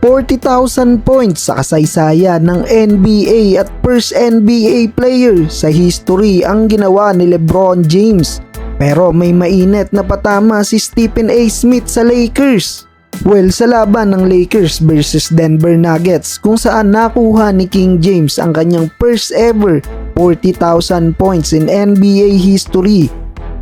40,000 points sa kasaysayan ng NBA at first NBA player sa history ang ginawa ni LeBron James. Pero may mainit na patama si Stephen A. Smith sa Lakers. Well, sa laban ng Lakers versus Denver Nuggets kung saan nakuha ni King James ang kanyang first ever 40,000 points in NBA history.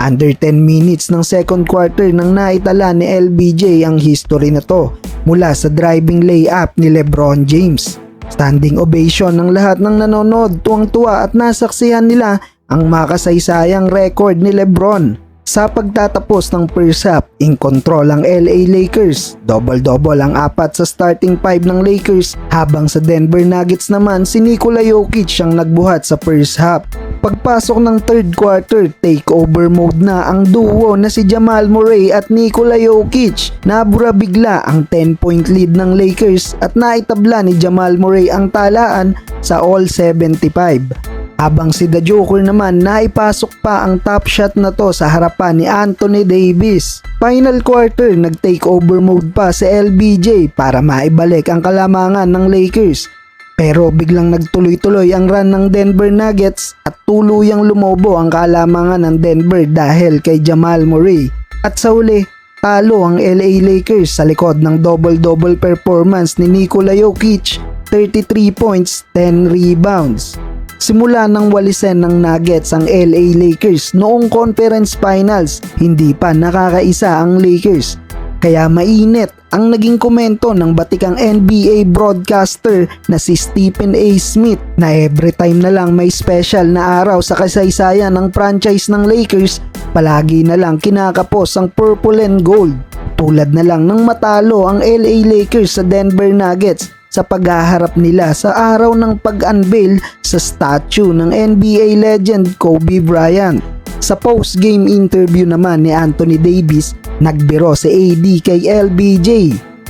Under 10 minutes ng second quarter nang naitala ni LBJ ang history na to mula sa driving layup ni LeBron James. Standing ovation ng lahat ng nanonood, tuwang-tuwa at nasaksihan nila ang makasaysayang record ni LeBron. Sa pagtatapos ng first half, in control ang LA Lakers. Double-double ang apat sa starting five ng Lakers habang sa Denver Nuggets naman si Nikola Jokic ang nagbuhat sa first half. Pagpasok ng third quarter, takeover mode na ang duo na si Jamal Murray at Nikola Jokic. Nabura bigla ang 10-point lead ng Lakers at naitabla ni Jamal Murray ang talaan sa all 75. Habang si The Joker naman naipasok pa ang top shot na to sa harapan ni Anthony Davis. Final quarter, nag-takeover mode pa si LBJ para maibalik ang kalamangan ng Lakers. Pero biglang nagtuloy-tuloy ang run ng Denver Nuggets at tuluyang lumobo ang kalamangan ng Denver dahil kay Jamal Murray. At sa huli, talo ang LA Lakers sa likod ng double-double performance ni Nikola Jokic, 33 points, 10 rebounds. Simula nang walisin ng Nuggets ang LA Lakers noong conference finals, hindi pa nakakaisa ang Lakers. Kaya mainit ang naging komento ng batikang NBA broadcaster na si Stephen A. Smith na every time na lang may special na araw sa kasaysayan ng franchise ng Lakers, palagi na lang kinakapos ang purple and gold. Tulad na lang ng matalo ang LA Lakers sa Denver Nuggets sa paghaharap nila sa araw ng pag-unveil sa statue ng NBA legend Kobe Bryant. Sa post-game interview naman ni Anthony Davis, nagbiro si AD kay LBJ.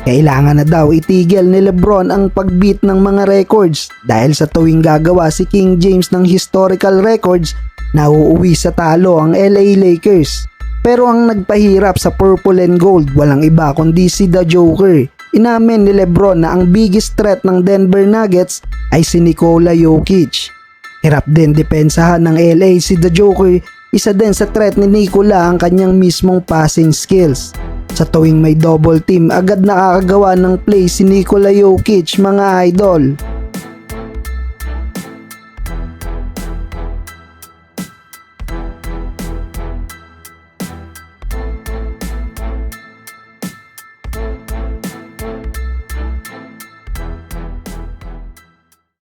Kailangan na daw itigil ni LeBron ang pag-beat ng mga records dahil sa tuwing gagawa si King James ng historical records, nauuwi sa talo ang LA Lakers. Pero ang nagpahirap sa purple and gold walang iba kundi si The Joker. Inamin ni LeBron na ang biggest threat ng Denver Nuggets ay si Nikola Jokic. Hirap din depensahan ng LA si The Joker, isa din sa threat ni Nikola ang kanyang mismong passing skills. Sa tuwing may double team, agad nakakagawa ng play si Nikola Jokic mga idol.